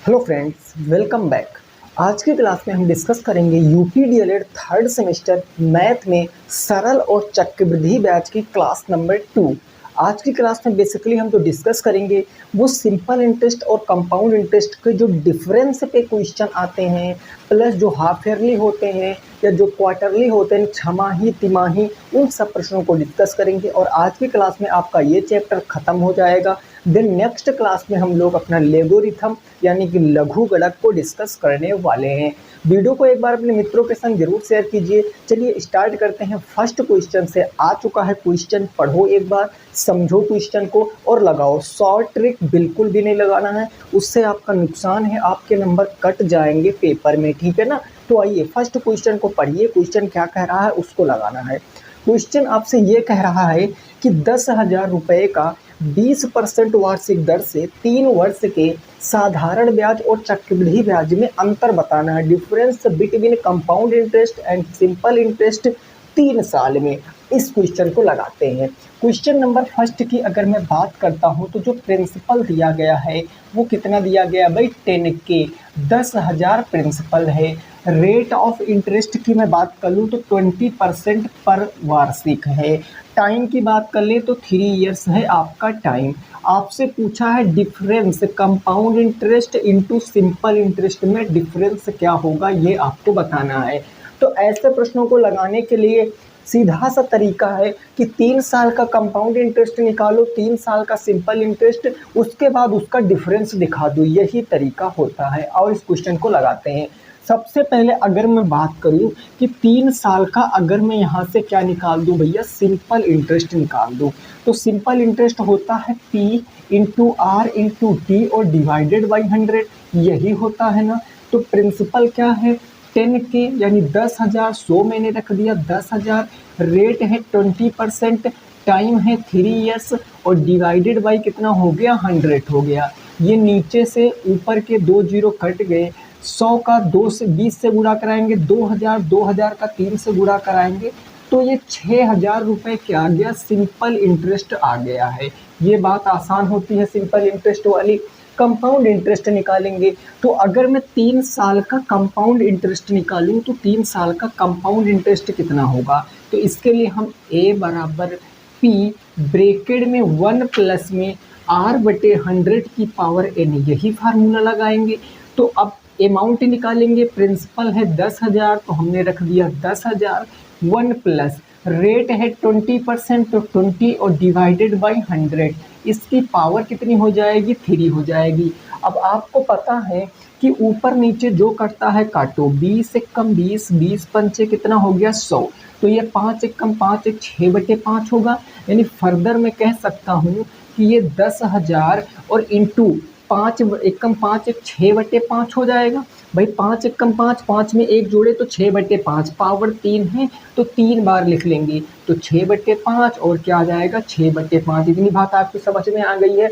Hello friends, welcome back. आज की class में हम डिस्कस करेंगे UP DElEd third semester math में सरल और चक्रवृद्धि ब्याज की क्लास नंबर 2। आज की क्लास में बेसिकली हम जो डिस्कस करेंगे वो सिंपल इंटरेस्ट और कंपाउंड इंटरेस्ट के जो डिफरेंस पे क्वेश्चन आते हैं, प्लस जो हाफ ईयरली होते हैं या जो क्वार्टरली होते हैं, छमाही तिमाही, उन सब प्रश्नों को डिस्कस करेंगे। और आज की क्लास में आपका ये चैप्टर ख़त्म हो जाएगा। देन नेक्स्ट क्लास में हम लोग अपना लेगोरिथम यानी कि लघु गणक को डिस्कस करने वाले हैं। वीडियो को एक बार अपने मित्रों के संग जरूर शेयर कीजिए। चलिए स्टार्ट करते हैं। फर्स्ट क्वेश्चन से आ चुका है क्वेश्चन, पढ़ो एक बार, समझो क्वेश्चन को और लगाओ। शॉर्ट ट्रिक बिल्कुल भी नहीं लगाना है, उससे आपका नुकसान है, आपके नंबर कट जाएंगे पेपर में, ठीक है ना। तो आइए फर्स्ट क्वेश्चन को पढ़िए। क्वेश्चन क्या कह रहा है उसको लगाना है। क्वेश्चन आपसे ये कह रहा है कि 10,000 रुपये का 20% वार्षिक दर से 3 वर्ष के साधारण ब्याज और चक्रवृद्धि ब्याज में अंतर बताना है। Difference between compound interest and simple interest 3 साल में। इस क्वेश्चन को लगाते हैं। क्वेश्चन नंबर फर्स्ट की अगर मैं बात करता हूं तो जो प्रिंसिपल दिया गया है वो कितना दिया गया भाई, 10K, 10,000 प्रिंसिपल है। रेट ऑफ इंटरेस्ट की मैं बात कर लूँ तो 20% पर वार्षिक है। टाइम की बात कर ले तो 3 इयर्स है आपका टाइम। आपसे पूछा है difference compound interest into simple interest में डिफरेंस क्या होगा, ये आपको बताना है। तो ऐसे प्रश्नों को लगाने के लिए सीधा सा तरीका है कि 3 साल का कंपाउंड इंटरेस्ट निकालो, 3 साल का सिंपल इंटरेस्ट, उसके बाद उसका डिफरेंस दिखा दो। यही तरीका होता है। और इस क्वेश्चन को लगाते हैं। सबसे पहले अगर मैं बात करूं कि 3 साल का अगर मैं यहाँ से क्या निकाल दूं भैया, सिंपल इंटरेस्ट निकाल दूं, तो सिंपल इंटरेस्ट होता है P into R into T और डिवाइडेड बाई 100, यही होता है ना। तो प्रिंसिपल क्या है, 10K यानी 10,000, 100 मैंने रख दिया 10,000, रेट है 20%, टाइम है 3 इयर्स और डिवाइडेड बाई कितना हो गया, 100 हो गया। ये नीचे से ऊपर के 2 जीरो कट गए। 100 का 2 से 20 से गुणा कराएंगे, 2,000, 2,000 का 3 से गुणा कराएंगे तो ये 6,000 रुपये क्या आ गया, सिंपल इंटरेस्ट आ गया है। ये बात आसान होती है सिंपल इंटरेस्ट वाली। कंपाउंड इंटरेस्ट निकालेंगे तो अगर मैं 3 साल का कंपाउंड इंटरेस्ट निकालूं तो 3 साल का कंपाउंड इंटरेस्ट कितना होगा, तो इसके लिए हम A बराबर P ब्रैकेट में 1 प्लस में R/100 की पावर n, यही फार्मूला लगाएंगे। तो अब अमाउंट निकालेंगे। प्रिंसिपल है 10,000 तो हमने रख दिया 10,000, 1 प्लस रेट है 20%, तो 20 और डिवाइडेड बाई 100, इसकी पावर कितनी हो जाएगी, 3 हो जाएगी। अब आपको पता है कि ऊपर नीचे जो कटता है काटो, 20 एक कम 20, 20 पंचे कितना हो गया 100, तो ये 5 एक कम 5 एक 6/5 होगा। यानी फर्दर मैं कह सकता हूँ कि ये 10,000 और इंटू 5 एक कम 5 एक 6/5 हो जाएगा। भाई 5 एक कम 5, 5 में एक जोड़े तो 6/5, पावर 3 है तो 3 बार लिख लेंगे तो 6/5 और क्या आ जाएगा 6/5। इतनी बात आपकी समझ में आ गई है।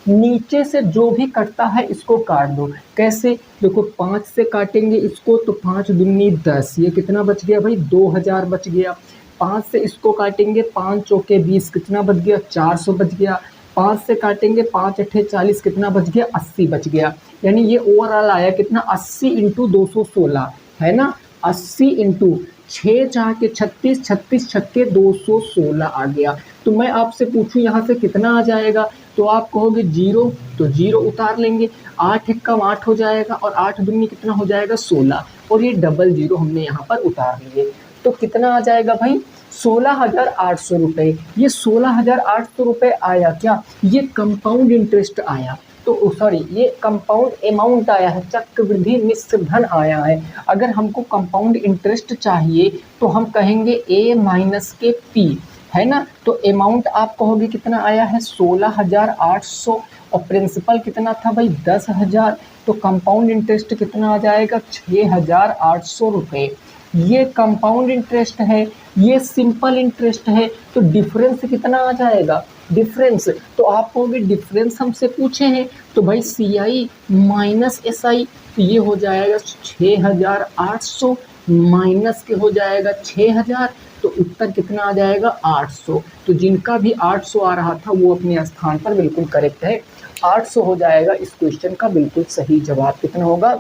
नीचे से जो भी कटता है इसको काट दो। कैसे, देखो 5 से काटेंगे इसको तो 5 दूनी 10, ये कितना बच गया भाई, 2,000 बच गया। 5 से इसको काटेंगे, 5 चौके 20, कितना बच गया, 400 बच गया। 5 से काटेंगे, 5 अट्ठे 40, कितना बच गया, 80 बच गया। यानी ये ओवरऑल आया कितना, 80 इंटू 216 है ना, 80 इंटू 6 4 के 36, 36 छक्के 216 आ गया। तो मैं आपसे पूछूं यहाँ से कितना आ जाएगा, तो आप कहोगे 0, तो 0 उतार लेंगे। 8 एक कम 8 हो जाएगा और 8 दूनी कितना हो जाएगा 16, और ये डबल 0 हमने यहाँ पर उतार लिए। तो कितना आ जाएगा भाई, 16,800 रुपये। ये 16,800 रुपये आया क्या, ये कंपाउंड इंटरेस्ट आया। तो सॉरी, ये कंपाउंड अमाउंट आया है, चक्रवृद्धि मिश्र धन आया है। अगर हमको कंपाउंड इंटरेस्ट चाहिए तो हम कहेंगे A माइनस के P, है ना। तो अमाउंट आप कहोगे कितना आया है 16,800 और प्रिंसिपल कितना था भाई 10,000, तो कंपाउंड इंटरेस्ट कितना आ जाएगा 6,800 रुपये। ये कंपाउंड इंटरेस्ट है, ये सिंपल इंटरेस्ट है, तो डिफरेंस कितना आ जाएगा, डिफरेंस तो आप कहोगे डिफरेंस हमसे पूछे हैं तो भाई CI माइनस SI, तो ये हो जाएगा 6,800 माइनस के हो जाएगा 6,000, तो उत्तर कितना आ जाएगा 800। तो जिनका भी 800 आ रहा था वो अपने स्थान पर बिल्कुल करेक्ट है। 800 हो जाएगा इस क्वेश्चन का बिल्कुल सही जवाब। कितना होगा?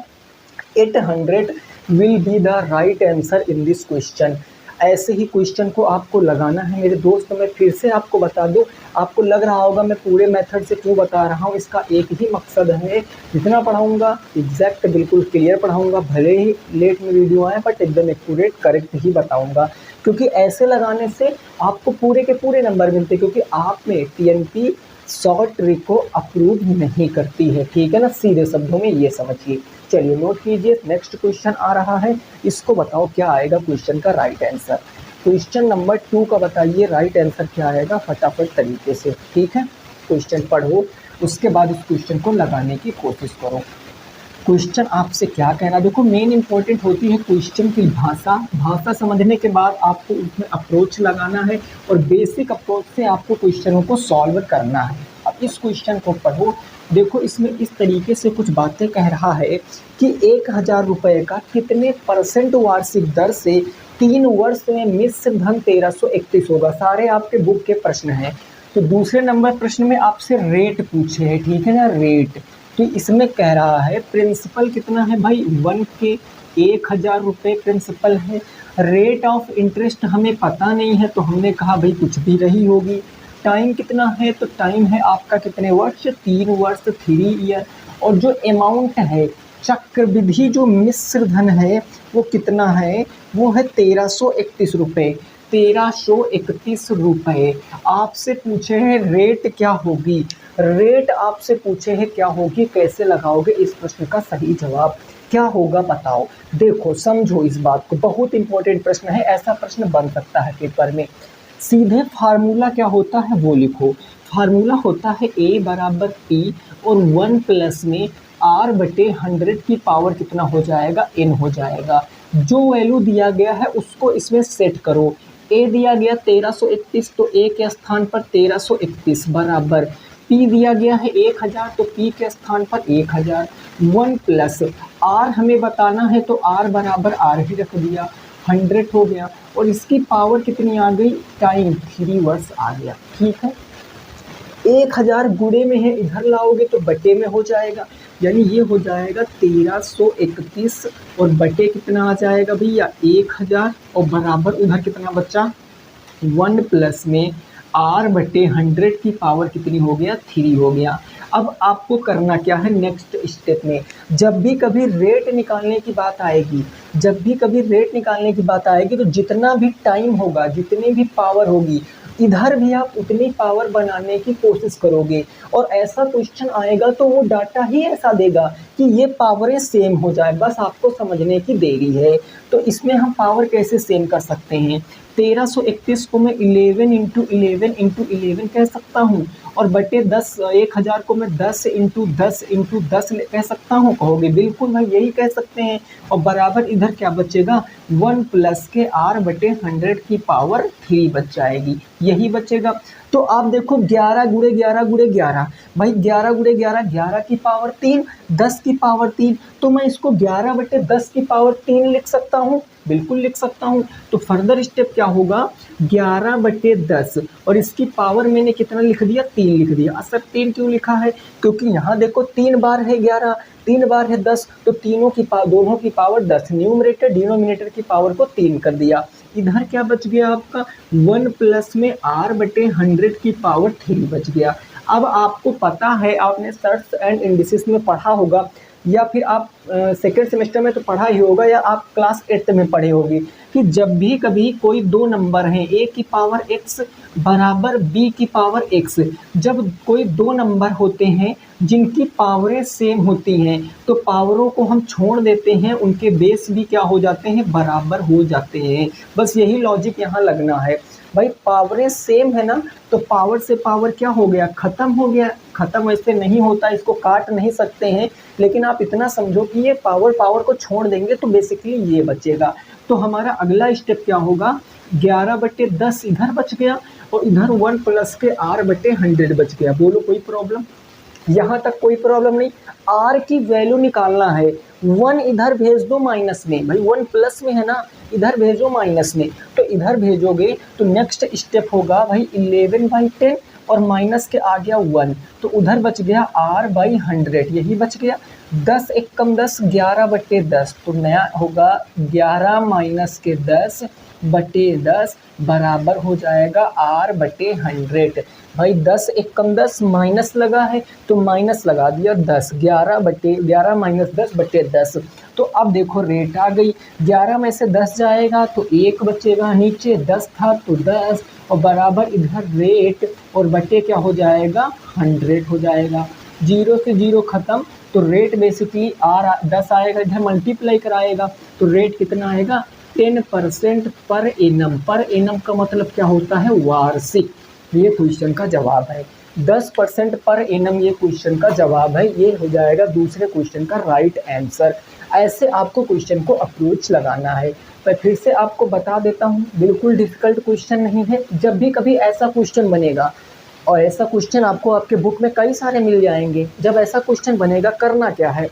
800 will be the right answer in this question. ऐसे ही क्वेश्चन को आपको लगाना है मेरे दोस्त। मैं फिर से आपको बता दूं, आपको लग रहा होगा मैं पूरे मेथड से क्यों बता रहा हूं, इसका एक ही मकसद है, जितना पढ़ाऊंगा एग्जैक्ट बिल्कुल क्लियर पढ़ाऊंगा, भले ही लेट में वीडियो आए बट एकदम एक्यूरेट करेक्ट ही बताऊंगा, क्योंकि ऐसे लगाने से आपको पूरे के पूरे नंबर मिलते हैं, क्योंकि आप में टीएनपी शॉर्ट ट्रिक को अप्रूव नहीं करती है, ठीक है ना, सीधे शब्दों में ये समझिए। चलिए नोट कीजिए, नेक्स्ट क्वेश्चन आ रहा है, इसको बताओ क्या आएगा क्वेश्चन का राइट आंसर। क्वेश्चन नंबर 2 का बताइए राइट आंसर क्या आएगा फटाफट तरीके से, ठीक है। क्वेश्चन पढ़ो, उसके बाद इस क्वेश्चन को लगाने की कोशिश करो। क्वेश्चन आपसे क्या कहना, देखो मेन इंपॉर्टेंट होती है क्वेश्चन की भाषा। भाषा समझने के बाद आपको उसमें अप्रोच लगाना है और बेसिक अप्रोच से आपको क्वेश्चनों को सॉल्व करना है। अब इस क्वेश्चन को पढ़ो, देखो इसमें इस तरीके से कुछ बातें कह रहा है कि 1000 रुपये का कितने % वार्षिक दर से 3 वर्ष में मिश्र धन 1331 होगा। सारे आपके बुक के प्रश्न हैं। तो दूसरे नंबर प्रश्न में आपसे रेट पूछे है, ठीक है ना, रेट। तो इसमें कह रहा है प्रिंसिपल कितना है भाई, 1 के 1000 रुपये प्रिंसिपल है। रेट ऑफ इंटरेस्ट हमें पता नहीं है, तो हमने कहा भाई कुछ भी रही होगी। टाइम कितना है, तो टाइम है आपका कितने वर्ष, 3 वर्ष, 3 ईयर। और जो अमाउंट है, चक्रवृद्धि जो मिश्र धन है वो कितना है, वो है 1331 रुपये। 1331 रुपये आपसे पूछे हैं रेट क्या होगी, रेट आपसे पूछे हैं क्या होगी, कैसे लगाओगे इस प्रश्न का सही जवाब क्या होगा बताओ। देखो समझो इस बात को, बहुत इंपॉर्टेंट प्रश्न है, ऐसा प्रश्न बन सकता है पेपर में। सीधे फार्मूला क्या होता है वो लिखो। फार्मूला होता है A बराबर P और 1 प्लस में R बटे 100 की पावर कितना हो जाएगा, N हो जाएगा। जो वैल्यू दिया गया है उसको इसमें सेट करो। A दिया गया 1331, तो A के स्थान पर 1331 बराबर P दिया गया है 1000, तो P के स्थान पर 1000। 1 प्लस R हमें बताना है, तो R बराबर R ही रख दिया, 100 हो गया। और इसकी पावर कितनी आ गई, टाइम 3 वर्ष आ गया, ठीक है। 1000 गुणे में है, इधर लाओगे तो बटे में हो जाएगा, यानी ये हो जाएगा 1331 और बटे कितना आ जाएगा भैया 1000 और बराबर उधर कितना बचा 1 प्लस में R बटे 100 की पावर कितनी हो गया, 3 हो गया। अब आपको करना क्या है नेक्स्ट स्टेप में, जब भी कभी रेट निकालने की बात आएगी, जब भी कभी रेट निकालने की बात आएगी, तो जितना भी टाइम होगा, जितनी भी पावर होगी, इधर भी आप उतनी पावर बनाने की कोशिश करोगे। और ऐसा क्वेश्चन आएगा तो वो डाटा ही ऐसा देगा कि ये पावरें सेम हो जाए, बस आपको समझने की देरी है। तो इसमें हम पावर कैसे सेम कर सकते हैं, 1331 को मैं 11 इंटू 11 कह सकता हूँ, और बटे 10 1000 को मैं 10 इंटू 10 कह सकता हूँ। कहोगे बिल्कुल भाई यही कह सकते हैं। और बराबर इधर क्या बचेगा, 1 प्लस के R बटे 100 की पावर 3 बच जाएगी, यही बचेगा। तो आप देखो 11 गुणे 11 गुणे 11, भाई 11 गुणे 11 11 की पावर 3, 10 की पावर 3, तो मैं इसको 11 बटे 10 की पावर 3 लिख सकता हूँ, बिल्कुल लिख सकता हूँ। तो फर्दर स्टेप क्या होगा, 11 बटे 10 और इसकी पावर मैंने कितना लिख दिया, 3 लिख दिया। असर 3 क्यों लिखा है, क्योंकि यहाँ देखो 3 बार है 11, 3 बार है 10, तो दोनों की पावर 10, न्यूमरेटर डिनोमिनेटर की पावर को 3 कर दिया। इधर क्या बच गया आपका, 1 प्लस में R बटे 100 की पावर 3 बच गया। अब आपको पता है, आपने सर्च एंड इंडिसेस में पढ़ा होगा, या फिर आप सेकेंड सेमेस्टर में तो पढ़ा ही होगा, या आप क्लास 8 में पढ़े होगी कि जब भी कभी कोई दो नंबर हैं, A की पावर x बराबर B की पावर x, जब कोई दो नंबर होते हैं जिनकी पावरें सेम होती हैं, तो पावरों को हम छोड़ देते हैं, उनके बेस भी क्या हो जाते हैं, बराबर हो जाते हैं। बस यही लॉजिक यहाँ लगना है भाई, पावरें सेम है ना, तो पावर से पावर क्या हो गया, खत्म हो गया। खत्म ऐसे नहीं होता, इसको काट नहीं सकते हैं, लेकिन आप इतना समझो कि ये पावर को छोड़ देंगे तो बेसिकली ये बचेगा। तो हमारा अगला स्टेप क्या होगा, 11 बटे 10 इधर बच गया और इधर 1 प्लस के R बटे 100 बच गया। बोलो कोई प्रॉब्लम, यहाँ तक कोई प्रॉब्लम नहीं। R की वैल्यू निकालना है, 1 इधर भेज दो माइनस में, भाई 1 प्लस में है ना, इधर भेजो माइनस में, तो इधर भेजोगे तो नेक्स्ट स्टेप होगा भाई 11/10 और माइनस के आ गया 1, तो उधर बच गया r/100, यही बच गया। 10 एक कम 10, 11/10, तो नया होगा 11 माइनस के 10/10 बराबर हो जाएगा r/100। भाई 10 एक कम 10 माइनस लगा है तो माइनस लगा दिया 10, 11 माइनस 10/10। तो अब देखो रेट आ गई, 11 में से 10 जाएगा तो 1 बचेगा, नीचे 10 था तो 10 और बराबर इधर रेट और बटे क्या हो जाएगा 100 हो जाएगा। 0 से 0 खत्म, तो रेट बेसिकली 10 आएगा, इधर मल्टीप्लाई कराएगा तो रेट कितना आएगा 10% पर एनम। पर एनम का मतलब क्या होता है वार्षिक। ये क्वेश्चन का जवाब है 10% पर एनम, ये क्वेश्चन का जवाब है। ये हो जाएगा दूसरे क्वेश्चन का राइट आंसर। ऐसे आपको क्वेश्चन को अप्रोच लगाना है। पर फिर से आपको बता देता हूँ, बिल्कुल डिफिकल्ट क्वेश्चन नहीं है। जब भी कभी ऐसा क्वेश्चन बनेगा, और ऐसा क्वेश्चन आपको आपके बुक में कई सारे मिल जाएंगे, जब ऐसा क्वेश्चन बनेगा करना क्या है,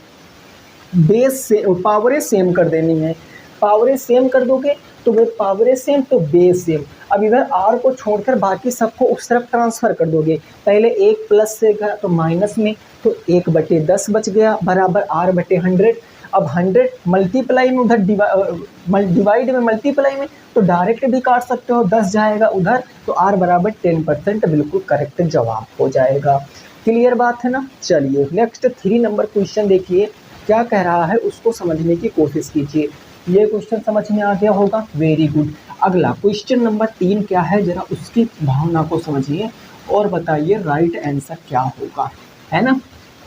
बेस से पावरें सेम कर देनी है। पावरें सेम कर दोगे तो वे पावरें सेम तो बेस सेम। अब इधर r को छोड़कर बाकी सबको उस तरफ ट्रांसफ़र कर दोगे। पहले 1 प्लस से गया तो माइनस में, तो 1/10 बच गया बराबर r/100। अब 100 मल्टीप्लाई में उधर डिवाइड में मल्टीप्लाई में तो डायरेक्ट भी काट सकते हो, 10 जाएगा उधर तो r बराबर 10% बिल्कुल करेक्ट जवाब हो जाएगा। क्लियर बात है ना। चलिए नेक्स्ट 3 नंबर क्वेश्चन देखिए क्या कह रहा है, उसको समझने की कोशिश कीजिए। ये क्वेश्चन समझ में आ गया होगा, वेरी गुड। अगला क्वेश्चन नंबर 3 क्या है, जरा उसकी भावना को समझिए और बताइए राइट आंसर क्या होगा, है ना।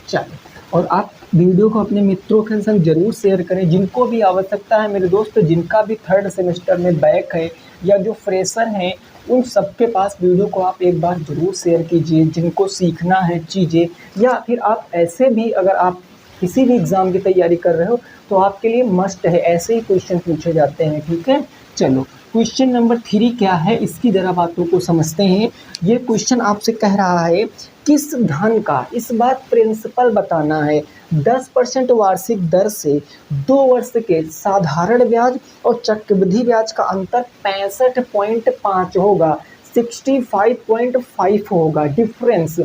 चलिए, और आप वीडियो को अपने मित्रों के संग जरूर शेयर करें, जिनको भी आवश्यकता है मेरे दोस्त, जिनका भी 3rd सेमेस्टर में बैक है या जो फ्रेशर हैं, उन सबके पास वीडियो को आप एक बार ज़रूर शेयर कीजिए, जिनको सीखना है चीज़ें। या फिर आप ऐसे भी अगर आप किसी भी एग्ज़ाम की तैयारी कर रहे हो तो आपके लिए मस्ट है, ऐसे ही क्वेश्चन पूछे जाते हैं, ठीक है। चलो क्वेश्चन नंबर 3 क्या है, इसकी ज़रा बातों को समझते हैं। ये क्वेश्चन आपसे कह रहा है किस धन का, इस बार प्रिंसिपल बताना है, 10% वार्षिक दर से 2 वर्ष के साधारण ब्याज और चक्रवृद्धि ब्याज का अंतर 65.5 होगा, 65.5 होगा डिफरेंस।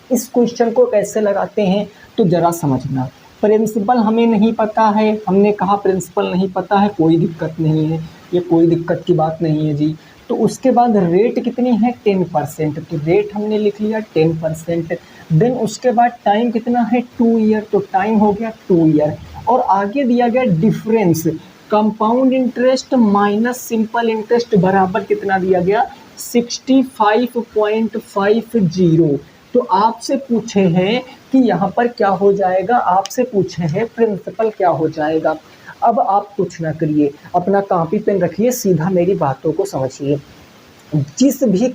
इस क्वेश्चन को कैसे लगाते हैं तो ज़रा समझना। प्रिंसिपल हमें नहीं पता है, हमने कहा प्रिंसिपल नहीं पता है, कोई दिक्कत नहीं है, ये कोई दिक्कत की बात नहीं है जी। तो उसके बाद रेट कितनी है 10%, तो रेट हमने लिख लिया 10%। देन उसके बाद टाइम कितना है 2 ईयर, तो टाइम हो गया 2 ईयर। और आगे दिया गया difference, compound interest minus simple interest बराबर कितना दिया गया 65.50। तो आपसे पूछे हैं कि यहाँ पर क्या हो जाएगा, आपसे पूछे हैं प्रिंसिपल क्या हो जाएगा। अब आप कुछ ना करिए, अपना कॉपी पेन रखिए, सीधा मेरी बातों को समझिए। जिस भी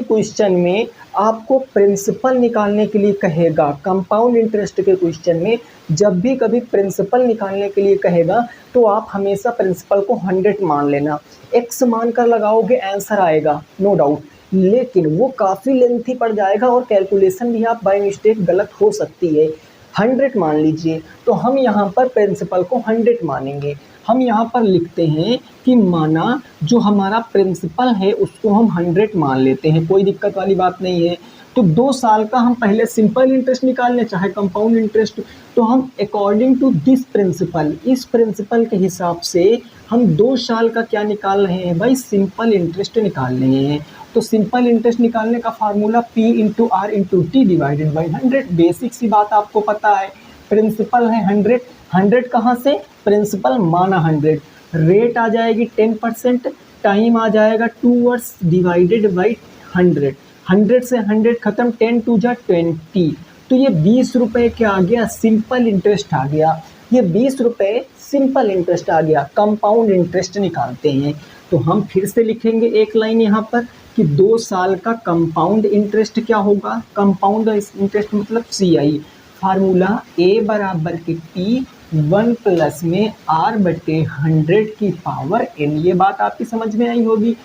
क्वेश्चन में आपको प्रिंसिपल निकालने के लिए कहेगा, कंपाउंड इंटरेस्ट के क्वेश्चन में जब भी कभी प्रिंसिपल निकालने के लिए कहेगा तो आप हमेशा प्रिंसिपल को 100 मान लेना। x मान कर लगाओगे आंसर आएगा नो डाउट, लेकिन वो काफ़ी लेंथी पड़ जाएगा और कैलकुलेशन भी आप बाय मिस्टेक गलत हो सकती है। 100 मान लीजिए, तो हम यहाँ पर प्रिंसिपल को 100 मानेंगे। हम यहाँ पर लिखते हैं कि माना जो हमारा प्रिंसिपल है उसको हम 100 मान लेते हैं, कोई दिक्कत वाली बात नहीं है। तो 2 साल का हम पहले सिंपल इंटरेस्ट निकाल लें चाहे कंपाउंड इंटरेस्ट, तो हम अकॉर्डिंग टू दिस प्रिंसिपल, इस प्रिंसिपल के हिसाब से हम 2 साल का क्या निकाल रहे हैं भाई, सिंपल इंटरेस्ट निकाल रहे हैं। तो सिंपल इंटरेस्ट निकालने का formula P into R into T divided by 100। Basic सी बात आपको पता है, प्रिंसिपल है 100, 100 कहाँ से, प्रिंसिपल माना 100, रेट आ जाएगी 10%, टाइम आ जाएगा 2 वर्ष डिवाइडेड बाई 100, 100 से 100 खत्म, 10 टू जा 20, तो ये 20 रुपये क्या आ गया, सिंपल इंटरेस्ट आ गया। ये 20 रुपये सिंपल इंटरेस्ट आ गया। कंपाउंड इंटरेस्ट निकालते हैं तो हम फिर से लिखेंगे एक लाइन यहाँ पर कि 2 साल का कंपाउंड इंटरेस्ट क्या होगा, कंपाउंड इंटरेस्ट मतलब CI, फार्मूला A बराबर के P 1 प्लस में R/100 की पावर n। ये बात आपकी समझ में आई होगी।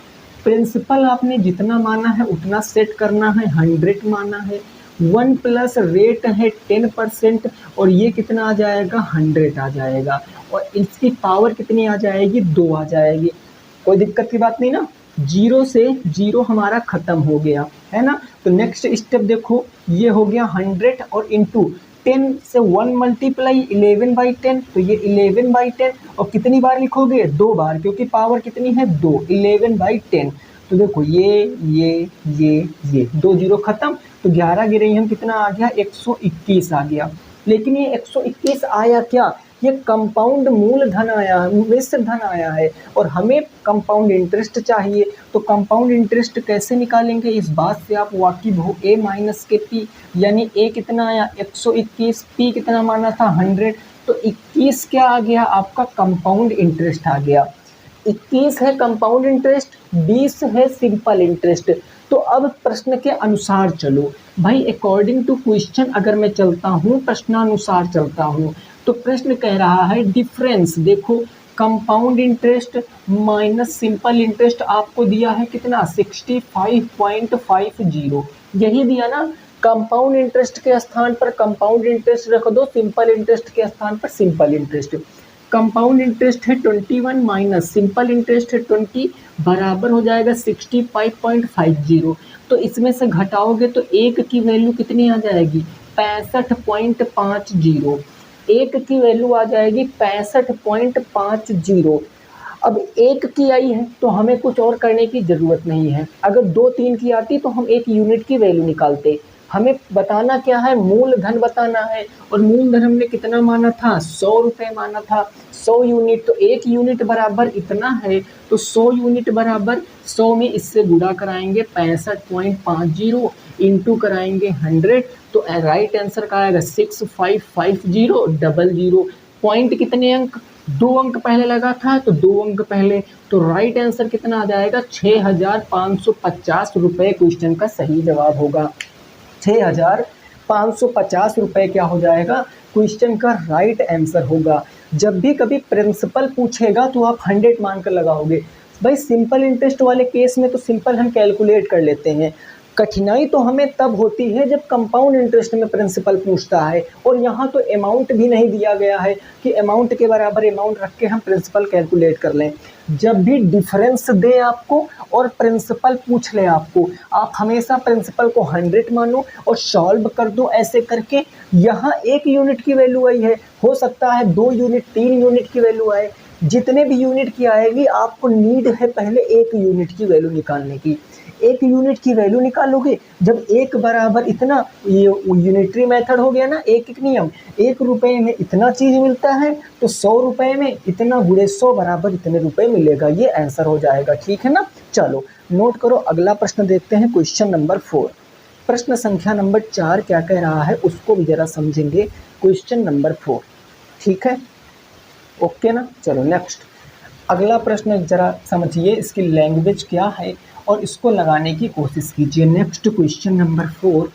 प्रिंसिपल आपने जितना माना है उतना सेट करना है, 100 माना है, 1 प्लस रेट है 10% और ये कितना आ जाएगा 100 आ जाएगा, और इसकी पावर कितनी आ जाएगी 2 आ जाएगी। कोई दिक्कत की बात नहीं ना। जीरो से जीरो हमारा खत्म हो गया है ना। तो नेक्स्ट स्टेप देखो, ये हो गया 100 और इंटू 10 से 1 मल्टीप्लाई 11/10, तो ये 11/10 और कितनी बार लिखोगे, 2 बार, क्योंकि पावर कितनी है 2, 11/10। तो देखो ये 2 जीरो खत्म, तो 11 गिरे हम कितना आ गया 121 आ गया। लेकिन ये 121 आया क्या, ये कंपाउंड मूलधन आया है, मिश्र धन आया है, और हमें कंपाउंड इंटरेस्ट चाहिए। तो कंपाउंड इंटरेस्ट कैसे निकालेंगे, इस बात से आप वाकिफ हो, a माइनस के पी, यानी a कितना आया 121, p कितना माना था 100, तो 21 क्या आ गया आपका कंपाउंड इंटरेस्ट आ गया। 21 है कंपाउंड इंटरेस्ट, 20 है सिंपल इंटरेस्ट। तो अब प्रश्न के अनुसार चलो भाई, अकॉर्डिंग टू क्वेश्चन अगर मैं चलता हूँ, प्रश्नानुसार चलता हूँ, तो प्रश्न कह रहा है डिफरेंस, देखो compound interest minus simple interest आपको दिया है कितना 65.50, यही दिया ना। कंपाउंड इंटरेस्ट के स्थान पर कंपाउंड इंटरेस्ट रख दो, सिंपल इंटरेस्ट के स्थान पर सिंपल इंटरेस्ट। कंपाउंड इंटरेस्ट है 21 माइनस सिंपल इंटरेस्ट है 20, बराबर हो जाएगा 65.50। तो इसमें से घटाओगे तो एक की वैल्यू कितनी आ जाएगी 65.50, एक की वैल्यू आ जाएगी 65.50। अब एक की आई है तो हमें कुछ और करने की ज़रूरत नहीं है, अगर 2 3 की आती तो हम एक यूनिट की वैल्यू निकालते। हमें बताना क्या है, मूलधन बताना है, और मूलधन हमने कितना माना था 100 रुपये माना था, 100 यूनिट, तो एक यूनिट बराबर इतना है, तो 100 यूनिट बराबर 100 में इससे गुणा कराएंगे 65.50 इंटू कराएंगे 100, तो राइट आंसर का आएगा 655000। पॉइंट कितने अंक, 2 अंक पहले लगा था तो 2 अंक पहले, तो राइट आंसर कितना आ जाएगा 6550 रुपये क्वेश्चन का सही जवाब होगा। 6550 रुपये क्या हो जाएगा क्वेश्चन का राइट आंसर होगा। जब भी कभी प्रिंसिपल पूछेगा तो आप 100 मान कर लगाओगे। भाई सिंपल इंटरेस्ट वाले केस में तो सिंपल हम कैलकुलेट कर लेते हैं, कठिनाई तो हमें तब होती है जब कंपाउंड इंटरेस्ट में प्रिंसिपल पूछता है, और यहाँ तो अमाउंट भी नहीं दिया गया है कि अमाउंट के बराबर अमाउंट रख के हम प्रिंसिपल कैलकुलेट कर लें। जब भी डिफरेंस दे आपको और प्रिंसिपल पूछ ले आपको, आप हमेशा प्रिंसिपल को 100 मानो और सॉल्व कर दो ऐसे करके। यहाँ 1 यूनिट की वैल्यू आई है, हो सकता है 2 यूनिट 3 यूनिट की वैल्यू आए, जितने भी यूनिट की आएगी आपको नीड है पहले 1 यूनिट की वैल्यू निकालने की। 1 यूनिट की वैल्यू निकालोगे, जब 1 बराबर इतना, ये यूनिटरी मेथड हो गया ना, एक एक नियम, 1 रुपये में इतना चीज़ मिलता है तो 100 रुपये में इतना गुणे 100 बराबर इतने रुपए मिलेगा, ये आंसर हो जाएगा। ठीक है ना, चलो नोट करो। अगला प्रश्न देखते हैं, क्वेश्चन नंबर 4। प्रश्न संख्या नंबर 4 क्या कह रहा है उसको भी जरा समझेंगे। क्वेश्चन नंबर 4, ठीक है, ओके ना। चलो नेक्स्ट, अगला प्रश्न जरा समझिए इसकी लैंग्वेज क्या है और इसको लगाने की कोशिश कीजिए। नेक्स्ट क्वेश्चन नंबर 4,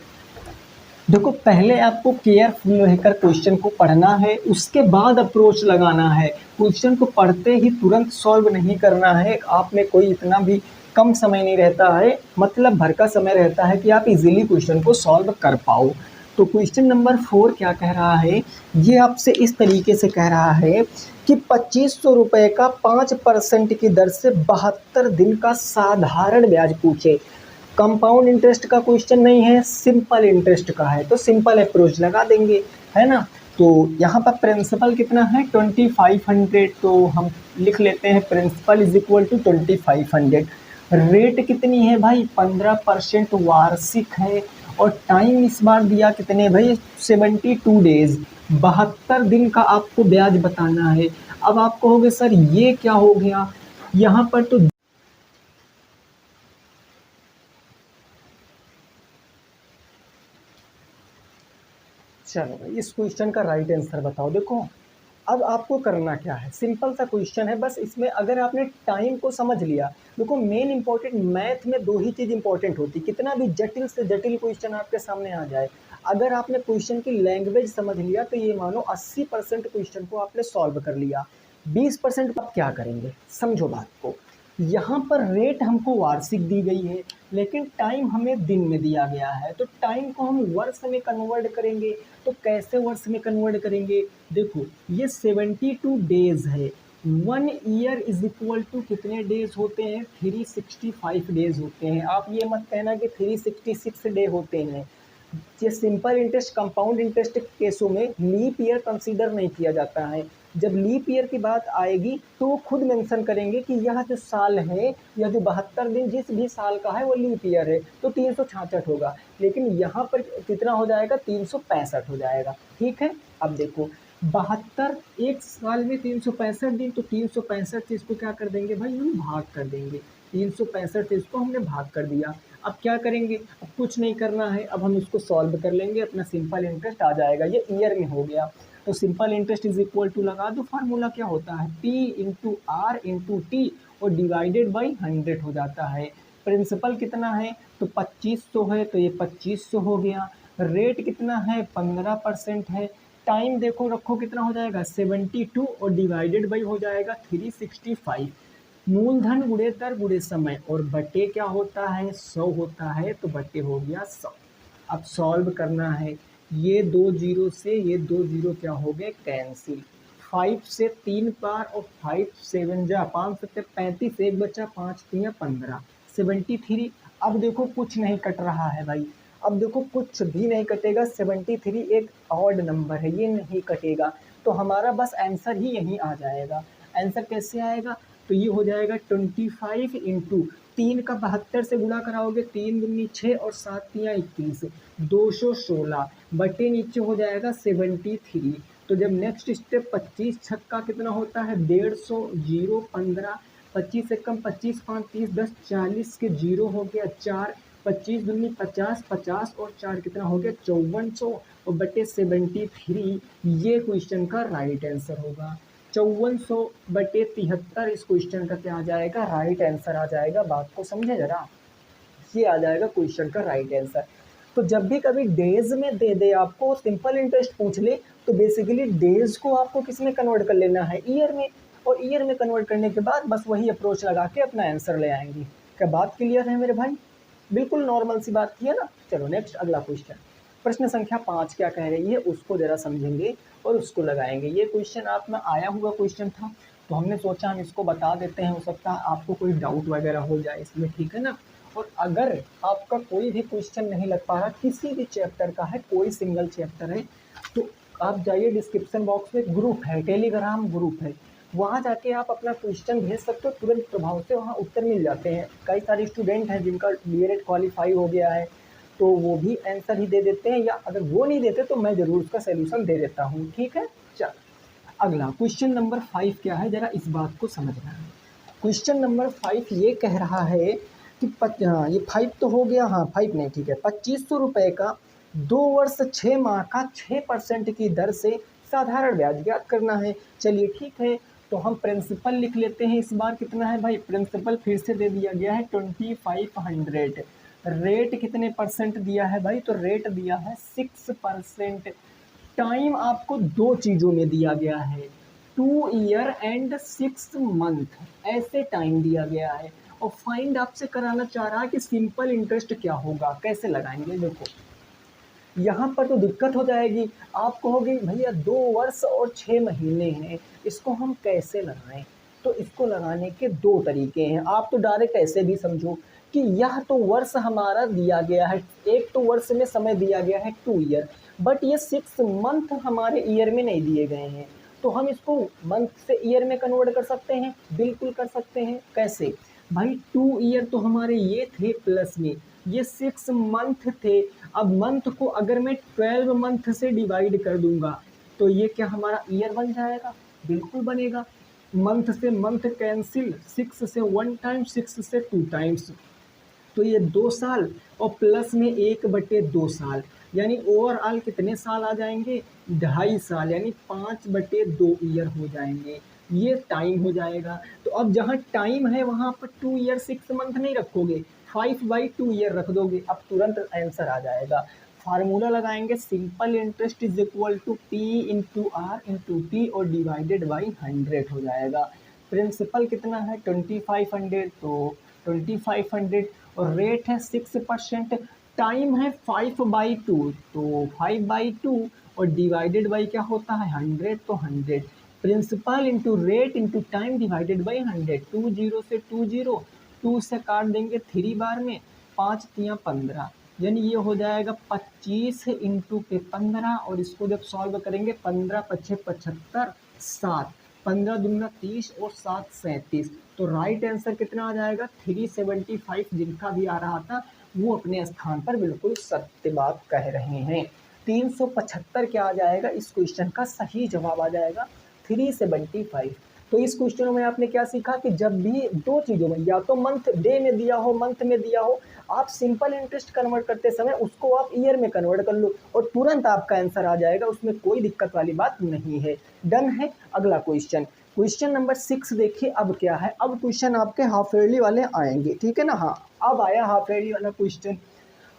देखो पहले आपको केयरफुल रहकर क्वेश्चन को पढ़ना है, उसके बाद अप्रोच लगाना है। क्वेश्चन को पढ़ते ही तुरंत सॉल्व नहीं करना है। आप में कोई इतना भी कम समय नहीं रहता है, मतलब भर का समय रहता है कि आप इजीली क्वेश्चन को सॉल्व कर पाओ। तो क्वेश्चन नंबर 4 क्या कह रहा है, ये आपसे इस तरीके से कह रहा है कि 2500 रुपये का 5% की दर से 72 दिन का साधारण ब्याज पूछे। कंपाउंड इंटरेस्ट का क्वेश्चन नहीं है, सिंपल इंटरेस्ट का है, तो सिंपल अप्रोच लगा देंगे, है ना। तो यहाँ पर प्रिंसिपल कितना है 2500, तो हम लिख लेते हैं principal is equal to 2500। Rate कितनी है भाई 15% वार्षिक है, और टाइम इस बार दिया कितने भाई 72 डेज, 72 दिन का आपको ब्याज बताना है। अब आप कहोगे सर ये क्या हो गया, यहाँ पर तो चलो भाई इस क्वेश्चन का राइट आंसर बताओ। देखो अब आपको करना क्या है, सिंपल सा क्वेश्चन है, बस इसमें अगर आपने टाइम को समझ लिया। देखो मेन इंपॉर्टेंट मैथ में 2 ही चीज़ इंपॉर्टेंट होती, कितना भी जटिल से जटिल क्वेश्चन आपके सामने आ जाए, अगर आपने क्वेश्चन की लैंग्वेज समझ लिया तो ये मानो 80% क्वेश्चन को आपने सॉल्व कर लिया। 20% आप क्या करेंगे, समझो बात को। यहाँ पर रेट हमको वार्षिक दी गई है, लेकिन टाइम हमें दिन में दिया गया है, तो टाइम को हम वर्ष में कन्वर्ट करेंगे। तो कैसे वर्ष में कन्वर्ट करेंगे, देखो ये 72 डेज है, 1 ईयर इज इक्वल टू कितने डेज होते हैं? 365 डेज होते हैं। आप ये मत कहना कि 366 डे होते हैं। ये सिंपल इंटरेस्ट कंपाउंड इंटरेस्ट के केसों में लीप ईयर कंसीडर नहीं किया जाता है। जब लीप ईयर की बात आएगी तो वो खुद मेंशन करेंगे कि यह जो साल है, यह जो 72 दिन जिस भी साल का है वो लीप ईयर है, तो 366 होगा। लेकिन यहाँ पर कितना हो जाएगा? 365 हो जाएगा। ठीक है, अब देखो 72 एक साल में 365 दिन, तो 365 से इसको क्या कर देंगे भाई? हम भाग कर देंगे। 365 से इसको हमने भाग कर दिया। अब क्या करेंगे? अब कुछ नहीं करना है, अब हम इसको सॉल्व कर लेंगे, अपना सिंपल इंटरेस्ट आ जाएगा। ये ईयर में हो गया, तो simple interest is equal to लगा दो। फार्मूला क्या होता है? P into R into T और डिवाइडेड बाई 100 हो जाता है। प्रिंसिपल कितना है? तो 2500 है, तो ये 2500 हो गया। रेट कितना है? 15% है। टाइम देखो रखो कितना हो जाएगा? 72 और डिवाइडेड बाई हो जाएगा 365। मूलधन गुणे दर गुणे समय और बटे क्या होता है? 100 होता है, तो बटे हो गया 100। अब सॉल्व करना है। ये 2 जीरो से ये 2 जीरो क्या हो गए? कैंसिल। 5 से 3 बार और 5 7 जा 5 सत्ते 35, एक बचा 5 3 15, 73। अब देखो कुछ नहीं कट रहा है भाई, अब देखो कुछ भी नहीं कटेगा। 73 एक ऑड नंबर है, ये नहीं कटेगा, तो हमारा बस आंसर ही यहीं आ जाएगा। आंसर कैसे आएगा? तो ये हो जाएगा 25 इंटू 3 का 72 से गुणा कराओगे, 3 दूनी 6 और 7 तियाँ 21, 216 बटे नीचे हो जाएगा 73। तो जब नेक्स्ट स्टेप 25 छक्का कितना होता है? 150, 0 15, 25 से कम 25 5 30 10 40 के 0 हो गया 4, 25 दूनी 50, 50 और 4 कितना हो गया? 5400 और बटे 73। ये क्वेश्चन का राइट आंसर होगा। 5400 बटे 73 इस क्वेश्चन का क्या आ जाएगा? राइट आंसर आ जाएगा। बात को समझे जरा, ये आ जाएगा क्वेश्चन का राइट आंसर। तो जब भी कभी डेज में दे दे आपको, सिंपल इंटरेस्ट पूछ ले, तो बेसिकली डेज को आपको किस में कन्वर्ट कर लेना है? ईयर में। और ईयर में कन्वर्ट करने के बाद बस वही अप्रोच लगा के अपना आंसर ले आएंगे। क्या बात क्लियर है मेरे भाई? बिल्कुल नॉर्मल सी बात की है ना। चलो नेक्स्ट अगला क्वेश्चन, प्रश्न संख्या 5 क्या कह रही है उसको जरा समझेंगे और उसको लगाएंगे। ये क्वेश्चन आप में आया हुआ क्वेश्चन था, तो हमने सोचा हम इसको बता देते हैं, हो सकता है आपको कोई डाउट वगैरह हो जाए इसमें, ठीक है ना। और अगर आपका कोई भी क्वेश्चन नहीं लग पा रहा, किसी भी चैप्टर का है, कोई सिंगल चैप्टर है, तो आप जाइए डिस्क्रिप्शन बॉक्स में ग्रुप है, टेलीग्राम ग्रुप है, वहाँ जाके आप अपना क्वेश्चन भेज सकते हो, तुरंत प्रभाव से वहाँ उत्तर मिल जाते हैं। कई सारे स्टूडेंट हैं जिनका डीएलएड क्वालिफाई हो गया है, तो वो भी आंसर ही दे देते हैं, या अगर वो नहीं देते तो मैं ज़रूर उसका सोल्यूशन दे देता हूँ, ठीक है। चल अगला क्वेश्चन नंबर 5 क्या है, जरा इस बात को समझना है। क्वेश्चन नंबर 5 ये कह रहा है कि हाँ ये 5 तो हो गया, हाँ 5 नहीं, ठीक है। 2500 रुपये का 2 वर्ष 6 माह का 6% की दर से साधारण ब्याज ज्ञात करना है। चलिए ठीक है, तो हम प्रिंसिपल लिख लेते हैं। इस बार कितना है भाई? प्रिंसिपल फिर से दे दिया गया है 2500। रेट कितने परसेंट दिया है भाई? तो रेट दिया है 6%। टाइम आपको दो चीज़ों में दिया गया है, 2 ईयर एंड 6 मंथ, ऐसे टाइम दिया गया है। और फाइंड आपसे कराना चाह रहा है कि सिंपल इंटरेस्ट क्या होगा, कैसे लगाएंगे। देखो यहाँ पर तो दिक्कत हो जाएगी, आप कहोगे भैया 2 वर्ष और 6 महीने हैं, इसको हम कैसे लगाएं। तो इसको लगाने के दो तरीके हैं। आप तो डायरेक्ट ऐसे भी समझो कि यह तो वर्ष हमारा दिया गया है, एक तो वर्ष में समय दिया गया है 2 ईयर, बट ये 6 मंथ हमारे ईयर में नहीं दिए गए हैं, तो हम इसको मंथ से ईयर में कन्वर्ट कर सकते हैं। बिल्कुल कर सकते हैं। कैसे भाई? 2 ईयर तो हमारे ये थे प्लस में, ये 6 मंथ थे। अब मंथ को अगर मैं 12 मंथ से डिवाइड कर दूंगा तो ये क्या हमारा ईयर बन जाएगा? बिल्कुल बनेगा। मंथ से मंथ कैंसिल, 6 से 1 टाइम, 6 से 2 टाइम्स, तो ये 2 साल और प्लस में 1/2 साल, यानी ओवरऑल कितने साल आ जाएंगे? 2.5 साल, यानी 5/2 ईयर हो जाएंगे। ये टाइम हो जाएगा। तो अब जहाँ टाइम है वहाँ पर 2 ईयर 6 मंथ नहीं रखोगे, 5/2 ईयर रख दोगे, अब तुरंत आंसर आ जाएगा। फार्मूला लगाएंगे, simple interest is equal to P into R into T और डिवाइडेड बाई 100 हो जाएगा। प्रिंसिपल कितना है? 2500, तो 2500 और रेट है 6%, टाइम है 5/2, तो 5/2 और डिवाइडेड बाई क्या होता है? 100, तो 100। Principal into rate into time divided by 100। 2 0 से 2 0, 2 से काट देंगे 3 बार में, 5 तियाँ 15, यानी ये हो जाएगा 25 इंटू पे 15। और इसको जब सॉल्व करेंगे 15 पच्छे 75, 7, 15 दूना 30 और 7 37। तो राइट आंसर कितना आ जाएगा 375। जिनका भी आ रहा था वो अपने स्थान पर बिल्कुल सत्य बात कह रहे हैं। 375 क्या आ जाएगा, इस क्वेश्चन का सही जवाब आ जाएगा 375। तो इस क्वेश्चन में आपने क्या सीखा कि जब भी दो चीज़ों में, या तो मंथ डे में दिया हो, मंथ में दिया हो, आप सिंपल इंटरेस्ट कन्वर्ट करते समय उसको आप ईयर में कन्वर्ट कर लो और तुरंत आपका आंसर आ जाएगा, उसमें कोई दिक्कत वाली बात नहीं है। डन है। अगला क्वेश्चन, क्वेश्चन नंबर 6 देखिए अब क्या है। अब क्वेश्चन आपके हाफ ईयरली वाले आएंगे, ठीक है ना। हाँ, अब आया हाफ ईयरली वाला क्वेश्चन।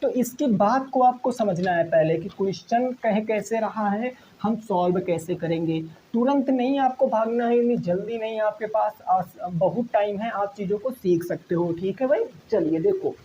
तो इसकी बात को आपको समझना है पहले कि क्वेश्चन कह कैसे रहा है, हम सॉल्व कैसे करेंगे। तुरंत नहीं आपको भागना है, इतनी जल्दी नहीं, आपके पास बहुत टाइम है, आप चीज़ों को सीख सकते हो। ठीक है भाई, चलिए देखो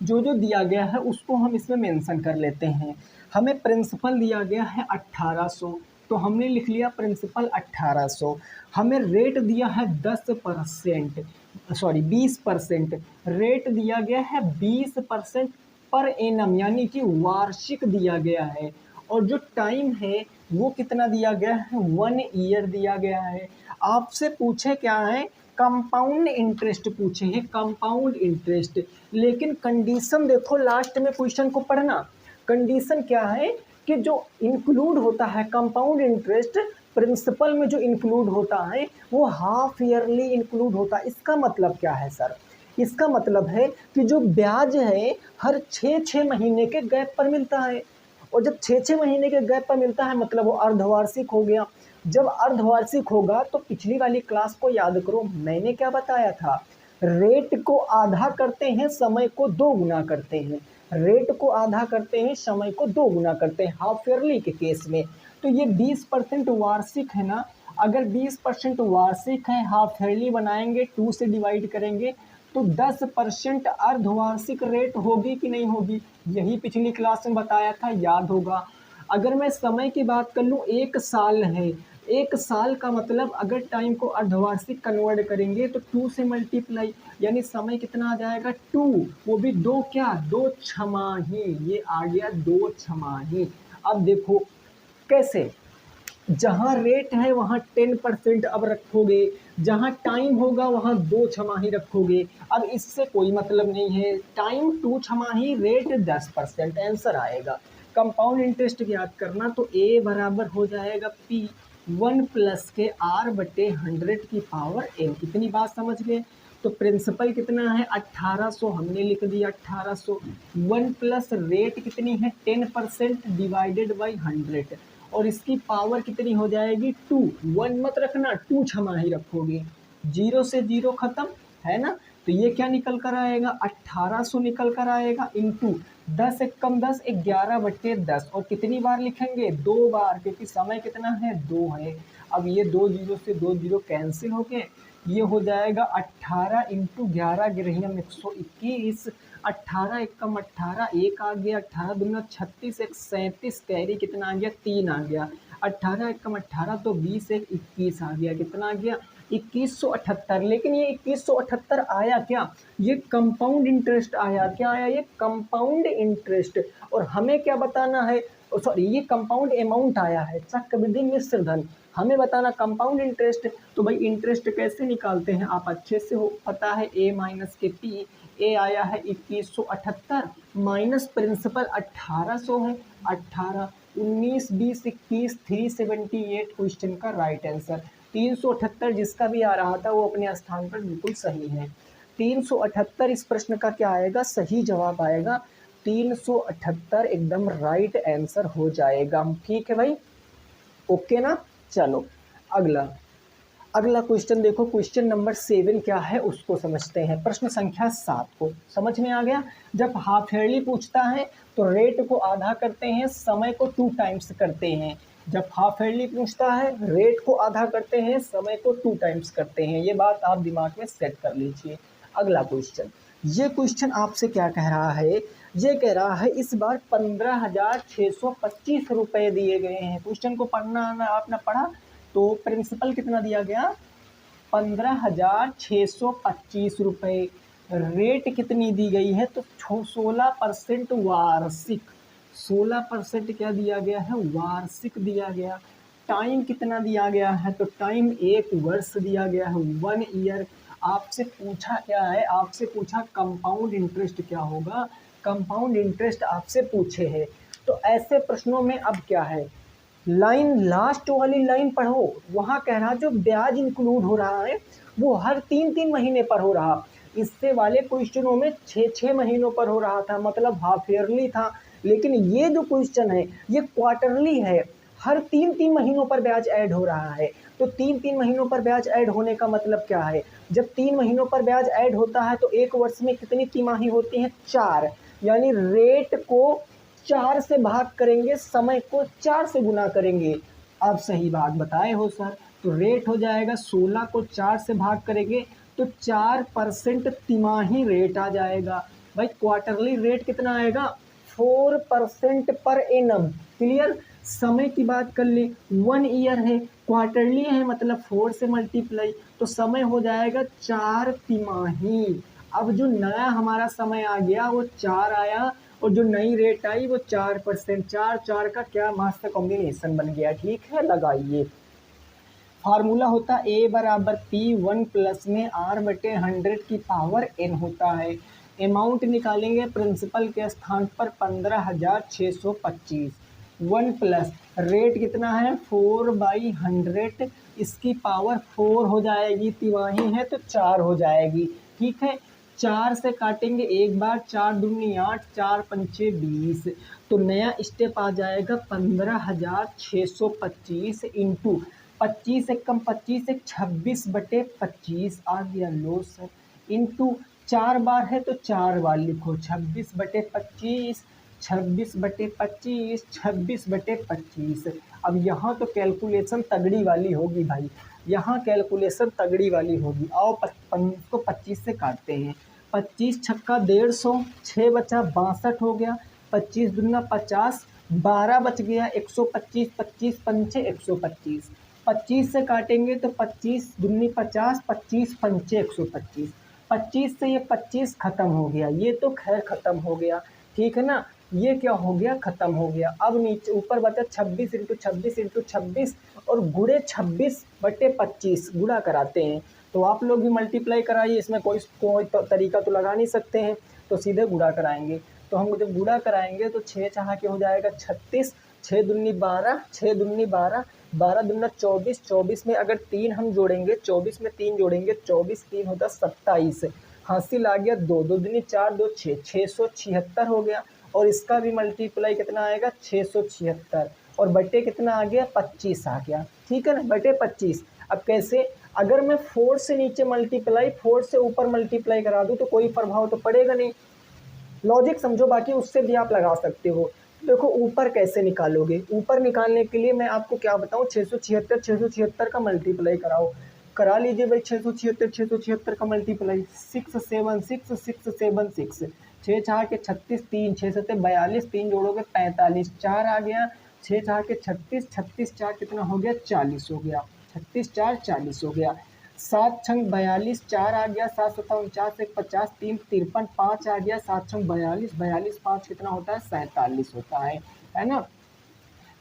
जो जो दिया गया है उसको हम इसमें मेंशन कर लेते हैं। हमें प्रिंसिपल दिया गया है 1800, तो हमने लिख लिया प्रिंसिपल 1800। हमें रेट दिया है 10%, सॉरी 20%। रेट दिया गया है 20% पर एनम, यानी कि वार्षिक दिया गया है। और जो टाइम है वो कितना दिया गया है, 1 ईयर दिया गया है। आपसे पूछे क्या है, कंपाउंड इंटरेस्ट पूछे हैं, कंपाउंड इंटरेस्ट। लेकिन कंडीशन देखो लास्ट में क्वेश्चन को पढ़ना। कंडीशन क्या है कि जो इंक्लूड होता है कंपाउंड इंटरेस्ट प्रिंसिपल में, जो इंक्लूड होता है वो हाफ ईयरली इंक्लूड होता है। इसका मतलब क्या है सर, इसका मतलब है कि जो ब्याज है हर 6 महीने के गैप पर मिलता है। और जब 6 महीने के गैप पर मिलता है मतलब वो अर्धवार्षिक हो गया। जब अर्धवार्षिक होगा तो पिछली वाली क्लास को याद करो, मैंने क्या बताया था, रेट को आधा करते हैं, समय को 2 गुना करते हैं। रेट को आधा करते हैं, समय को 2 गुना करते हैं हाफ ईयरली के केस में। तो ये 20% वार्षिक है ना, अगर 20% वार्षिक है, हाफ ईयरली बनाएंगे, 2 से डिवाइड करेंगे तो 10% अर्धवार्षिक रेट होगी कि नहीं होगी, यही पिछली क्लास में बताया था, याद होगा। अगर मैं समय की बात कर लूँ, 1 साल है, 1 साल का मतलब अगर टाइम को अर्धवार्षिक कन्वर्ट करेंगे तो 2 से मल्टीप्लाई, यानी समय कितना आ जाएगा 2, वो भी 2 क्या, 2 छमाही, ये आ गया 2 छमाही। अब देखो कैसे, जहाँ रेट है वहाँ 10% अब रखोगे, जहाँ टाइम होगा वहाँ 2 छमाही रखोगे। अब इससे कोई मतलब नहीं है, टाइम 2 छमाही, रेट 10%, आंसर आएगा। कंपाउंड इंटरेस्ट याद करना, तो ए बराबर हो जाएगा पी 1 प्लस के आर बटे 100 की पावर एन। इतनी बात समझ गए। तो प्रिंसिपल कितना है 1800, हमने लिख दिया 1800। 1 प्लस रेट कितनी है 10% डिवाइडेड बाई 100, और इसकी पावर कितनी हो जाएगी 2। 1 मत रखना, 2 छमाही रखोगे, 0 से 0 खत्म है ना। तो ये क्या निकल कर आएगा 1800 निकल कर आएगा, इंटू 10 एक कम 10, 11 बटे 10। और कितनी बार लिखेंगे 2 बार, क्योंकि समय कितना है 2 है। अब ये 2 0 से 2 0 कैंसिल हो गए, ये हो जाएगा 18 इंटू 11 गिरहियम 121, 18 एक कम 18, एक आ गया, 18 दूना 36, एक 37, कैरी कितना आ गया 3 आ गया, 18 एक कम 18 तो 20 एक 21 आ गया, कितना आ गया 2178। लेकिन ये 2178 आया क्या, ये कंपाउंड इंटरेस्ट आया, क्या आया ये कंपाउंड इंटरेस्ट। और हमें क्या बताना है, सॉरी ये कंपाउंड अमाउंट आया है, चक्रवृद्धि मिश्र धन, हमें बताना कंपाउंड इंटरेस्ट। तो भाई इंटरेस्ट कैसे निकालते हैं आप अच्छे से हो पता है, ए माइनस के पी, ए आया है 2178 माइनस प्रिंसिपल 1800 है, 18 19 20 21 378 क्वेश्चन का राइट आंसर। 378 जिसका भी आ रहा था वो अपने स्थान पर बिल्कुल सही है। 378 इस प्रश्न का क्या आएगा, सही जवाब आएगा 378 एकदम राइट आंसर हो जाएगा। ठीक है भाई, ओके ना। चलो अगला अगला क्वेश्चन देखो, क्वेश्चन नंबर 7 क्या है उसको समझते हैं। प्रश्न संख्या 7 को समझ में आ गया। जब हाफ ईयरली पूछता है तो रेट को आधा करते हैं, समय को 2 टाइम्स करते हैं। जब हाफ ईयरली पूछता है रेट को आधा करते हैं, समय को 2 टाइम्स करते हैं। ये बात आप दिमाग में सेट कर लीजिए। अगला क्वेश्चन, ये क्वेश्चन आपसे क्या कह रहा है, ये कह रहा है इस बार 15,625 रुपये दिए गए हैं। क्वेश्चन को पढ़ना आना आपने पढ़ा, तो प्रिंसिपल कितना दिया गया, 15,625 रुपये। रेट कितनी दी गई है, तो 16% वार्षिक, 16% क्या दिया गया है, वार्षिक दिया गया। टाइम कितना दिया गया है, तो टाइम 1 वर्ष दिया गया है, 1 ईयर। आपसे पूछा क्या है, आपसे पूछा कंपाउंड इंटरेस्ट क्या होगा, कंपाउंड इंटरेस्ट आपसे पूछे है। तो ऐसे प्रश्नों में अब क्या है, लाइन लास्ट वाली लाइन पढ़ो, वहाँ कह रहा जो ब्याज इंक्लूड हो रहा है वो हर 3-3 महीने पर हो रहा। इससे वाले क्वेश्चनों में 6-6 महीनों पर हो रहा था, मतलब हाफ ईयरली था। लेकिन ये जो क्वेश्चन है ये क्वार्टरली है, हर 3-3 महीनों पर ब्याज ऐड हो रहा है। तो 3-3 महीनों पर ब्याज ऐड होने का मतलब क्या है, जब 3 महीनों पर ब्याज ऐड होता है तो एक वर्ष में कितनी तिमाही होती हैं, 4। यानी रेट को 4 से भाग करेंगे, समय को 4 से गुना करेंगे। आप सही बात बताए हो सर। तो रेट हो जाएगा 16 को 4 से भाग करेंगे तो 4% तिमाही रेट आ जाएगा। भाई क्वार्टरली रेट कितना आएगा, 4% पर एनम। क्लियर। समय की बात कर ले, 1 ईयर है, क्वार्टरली है मतलब 4 से मल्टीप्लाई, तो समय हो जाएगा 4 तिमाही। अब जो नया हमारा समय आ गया वो 4 आया, और जो नई रेट आई वो 4%। 4 का क्या मस्त कॉम्बिनेशन बन गया। ठीक है, लगाइए। फार्मूला होता ए बराबर P1 प्लस में R/100 की पावर n होता है। अमाउंट निकालेंगे प्रिंसिपल के स्थान पर 15,625। 1 प्लस रेट कितना है, 4/100, इसकी पावर 4 हो जाएगी, तिमाही है तो 4 हो जाएगी। ठीक है, 4 से काटेंगे एक बार, 4 दूनी 8, 4 पंचे 20। तो नया स्टेप आ जाएगा 15,625 इंटू 25 एक कम 25 एक 26/25 आ गया लो सर, इंटू 4 बार है तो 4 बार लिखो, 26/25, 26/25, 26/25। अब यहाँ तो कैलकुलेशन तगड़ी वाली होगी भाई, यहाँ कैलकुलेशन तगड़ी वाली होगी। आओ को 25 से काटते हैं। 25 छक्का 150, 6 बचा 62 हो गया, 25 दूना 50, 12 बच गया 125, 25 पंचे 125। 25 से काटेंगे तो 25 दूनी 50, 25 पंचे 125। 25 से ये 25 खत्म हो गया, ये तो खैर खत्म हो गया। ठीक है ना, ये क्या हो गया, खत्म हो गया। अब नीचे ऊपर बचा 26 इंटू 26 इंटू 26 और गुड़े 26/25 गुणा कराते हैं। तो आप लोग भी मल्टीप्लाई कराइए, इसमें कोई तरीका तो लगा नहीं सकते हैं, तो सीधे गुणा कराएंगे। तो हम जब गुणा कराएंगे तो 6 चाह के हो जाएगा 36, 6 दूनी 12, 6 दूनी 12, 12 दूना 24, 24 में अगर 3 हम जोड़ेंगे, 24 में 3 जोड़ेंगे, 24 3 होता 27। हासिल आ गया 2, 2 दूनी 4, 2 6, 676 हो गया। और इसका भी मल्टीप्लाई कितना आएगा, 676, और बटे कितना आ गया, 25 आ गया। ठीक है ना, बटे 25। अब कैसे, अगर मैं 4 से नीचे मल्टीप्लाई, 4 से ऊपर मल्टीप्लाई करा दूं तो कोई प्रभाव तो पड़ेगा नहीं। लॉजिक समझो, बाकी उससे भी आप लगा सकते हो। देखो ऊपर कैसे निकालोगे, ऊपर निकालने के लिए मैं आपको क्या बताऊं, 676 का मल्टीप्लाई कराओ, करा लीजिए भाई। 676 का मल्टीप्लाई, 676, 676, 6 चार के 36, 3 6 7 42, 3 जोड़ोगे 45, 4 आ गया। 6 चार के 36, 36 4 कितना हो गया, 40 हो गया। 36 4 40 हो गया। 7 छंग 42, 4 आ गया। 7 7 49, 1 50, 3 53, 5 आ गया। 7 छंग 42, 42 5 कितना होता है, 47 होता है ना।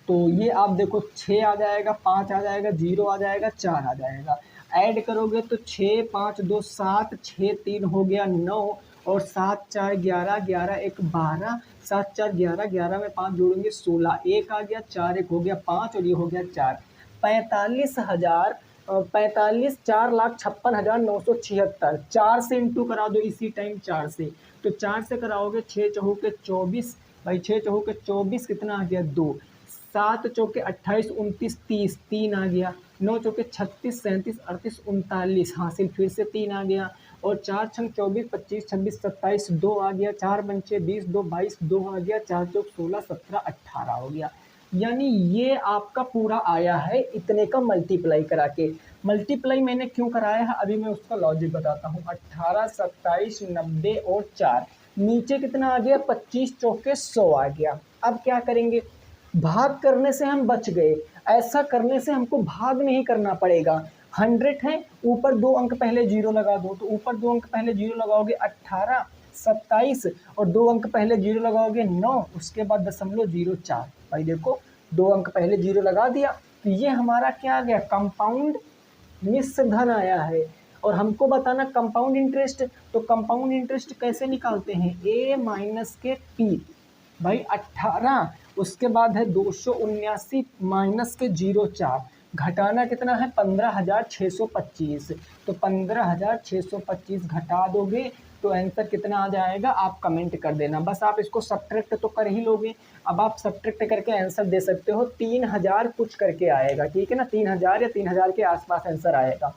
तो ये आप देखो 6 आ जाएगा, 5 आ जाएगा, 0 आ जाएगा, 4 आ जाएगा। ऐड करोगे तो 6 5 2 7, 6 3 हो गया 9, और 7 4 11, 11 1 12, 7 4 11, 11 में 5 जोड़ेंगे 16, 1 आ गया, 4 1 हो गया 5, और ये हो गया 4। 45,000, 45 4,56,976। 4 से इंटू करा दो इसी टाइम, 4 से, तो 4 से कराओगे 6 चौके 24, भाई 6 चौके 24 कितना आ गया, 2। 7 चौके 28 29 30, 3 आ गया। 9 चौके 36 37 38 39, हासिल फिर से 3 आ गया। और 4 छंग 24 25 26 27, 2 आ गया। 4 पंचे 20, 2 22, 2 आ गया। 4 चौक 16 17 18 हो गया। यानी ये आपका पूरा आया है इतने का मल्टीप्लाई करा के। मल्टीप्लाई मैंने क्यों कराया है अभी मैं उसका लॉजिक बताता हूँ। 18 27 90 और 4, नीचे कितना आ गया, 25 चौके 100 आ गया। अब क्या करेंगे, भाग करने से हम बच गए। ऐसा करने से हमको भाग नहीं करना पड़ेगा। 100 है, ऊपर 2 अंक पहले 0 लगा दो, तो ऊपर 2 अंक पहले 0 लगाओगे 18, 27 और 2 अंक पहले 0 लगाओगे 9, उसके बाद 0.04। भाई देखो 2 अंक पहले 0 लगा दिया, तो ये हमारा क्या आ गया, कंपाउंड मिश्र धन आया है। और हमको बताना कंपाउंड इंटरेस्ट, तो कंपाउंड इंटरेस्ट कैसे निकालते हैं, a माइनस के p। भाई 18, उसके बाद है 279 माइनस के 0.4, घटाना कितना है 15,625, तो 15,625 घटा दोगे तो आंसर कितना आ जाएगा, आप कमेंट कर देना। बस आप इसको सब्ट्रैक्ट तो कर ही लोगे। अब आप सब्ट्रैक्ट करके आंसर दे सकते हो, 3,000 कुछ करके आएगा, ठीक है ना, 3,000 या 3,000 के आसपास आंसर आएगा।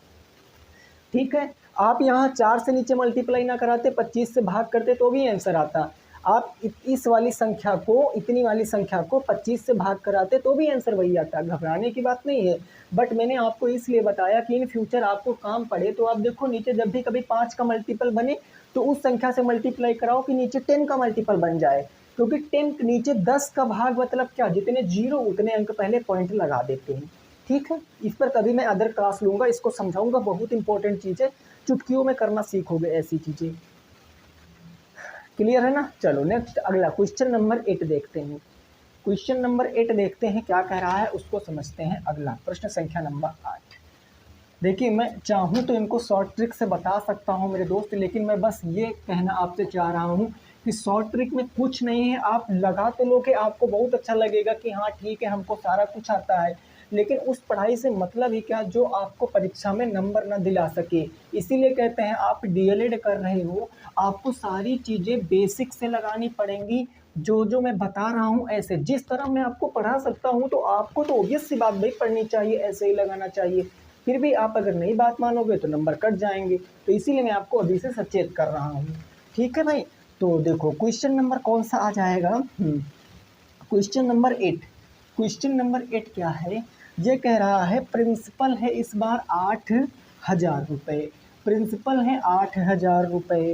ठीक है, आप यहाँ 4 से नीचे मल्टीप्लाई ना कराते, 25 से भाग करते तो भी आंसर आता। आप इस वाली संख्या को, इतनी वाली संख्या को 25 से भाग कराते तो भी आंसर वही आता। घबराने की बात नहीं है, बट मैंने आपको इसलिए बताया कि इन फ्यूचर आपको काम पड़े तो आप देखो नीचे जब भी कभी 5 का मल्टीपल बने तो उस संख्या से मल्टीप्लाई कराओ कि नीचे 10 का मल्टीपल बन जाए, क्योंकि 10 नीचे 10 का भाग मतलब क्या, जितने जीरो उतने अंक पहले पॉइंट लगा देते हैं। ठीक है, इस पर कभी मैं अदर क्लास लूँगा, इसको समझाऊंगा, बहुत इंपॉर्टेंट चीज़ है, चुटकियों में करना सीखोगे ऐसी चीज़ें। क्लियर है ना। चलो नेक्स्ट अगला क्वेश्चन नंबर 8 देखते हैं। क्वेश्चन नंबर 8 देखते हैं क्या कह रहा है, उसको समझते हैं। अगला प्रश्न संख्या नंबर 8। देखिए मैं चाहूँ तो इनको शॉर्ट ट्रिक से बता सकता हूँ मेरे दोस्त, लेकिन मैं बस ये कहना आपसे चाह रहा हूँ कि शॉर्ट ट्रिक में कुछ नहीं है। आप लगा तो लोगे, आपको बहुत अच्छा लगेगा कि हाँ ठीक है हमको सारा कुछ आता है, लेकिन उस पढ़ाई से मतलब ही क्या जो आपको परीक्षा में नंबर ना दिला सके। इसीलिए कहते हैं आप डीएलएड कर रहे हो, आपको सारी चीज़ें बेसिक से लगानी पड़ेंगी। जो जो मैं बता रहा हूँ ऐसे, जिस तरह मैं आपको पढ़ा सकता हूँ तो आपको तो ऑब्वियस सी बात भाई पढ़नी चाहिए, ऐसे ही लगाना चाहिए। फिर भी आप अगर नहीं बात मानोगे तो नंबर कट जाएंगे, तो इसीलिए मैं आपको अभी से सचेत कर रहा हूँ। ठीक है भाई, तो देखो क्वेश्चन नंबर कौन सा आ जाएगा, क्वेश्चन नंबर 8। क्वेश्चन नंबर 8 क्या है, ये कह रहा है प्रिंसिपल है इस बार 8,000 रुपये, प्रिंसिपल है 8,000 रुपये,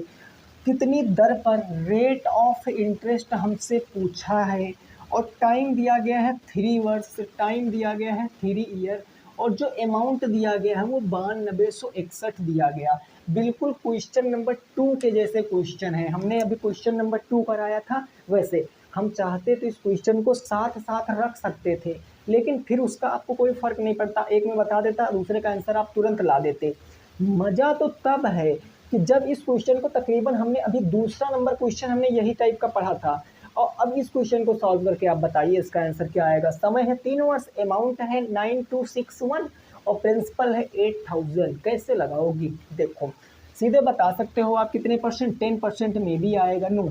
कितनी दर पर रेट ऑफ इंटरेस्ट हमसे पूछा है, और टाइम दिया गया है 3 वर्ष, टाइम दिया गया है 3 ईयर, और जो अमाउंट दिया गया है वो 9261 दिया गया। बिल्कुल क्वेश्चन नंबर 2 के जैसे क्वेश्चन है, हमने अभी क्वेश्चन नंबर 2 कराया था वैसे। हम चाहते तो इस क्वेश्चन को साथ साथ रख सकते थे, लेकिन फिर उसका आपको कोई फर्क नहीं पड़ता, एक में बता देता दूसरे का आंसर आप तुरंत ला देते। मज़ा तो तब है कि जब इस क्वेश्चन को तकरीबन हमने अभी दूसरा नंबर क्वेश्चन हमने यही टाइप का पढ़ा था, और अब इस क्वेश्चन को सॉल्व करके आप बताइए इसका आंसर क्या आएगा। समय है 3 वर्ष, अमाउंट है 9261 और प्रिंसिपल है 8000। कैसे लगाओगी, देखो सीधे बता सकते हो आप कितने परसेंट, 10% में भी आएगा, नो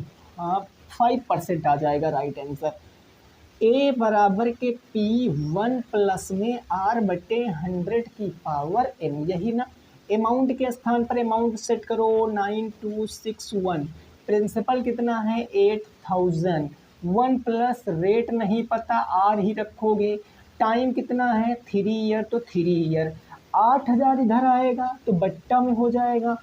5% आ जाएगा राइट आंसर। ए बराबर के P1 प्लस में R/100 की पावर n, यही ना। अमाउंट के स्थान पर अमाउंट सेट करो 9261, प्रिंसिपल कितना है 8000, 1 प्लस रेट नहीं पता R ही रखोगे, टाइम कितना है 3 ईयर, तो 3 ईयर, 8000 इधर आएगा तो बट्टा में हो जाएगा,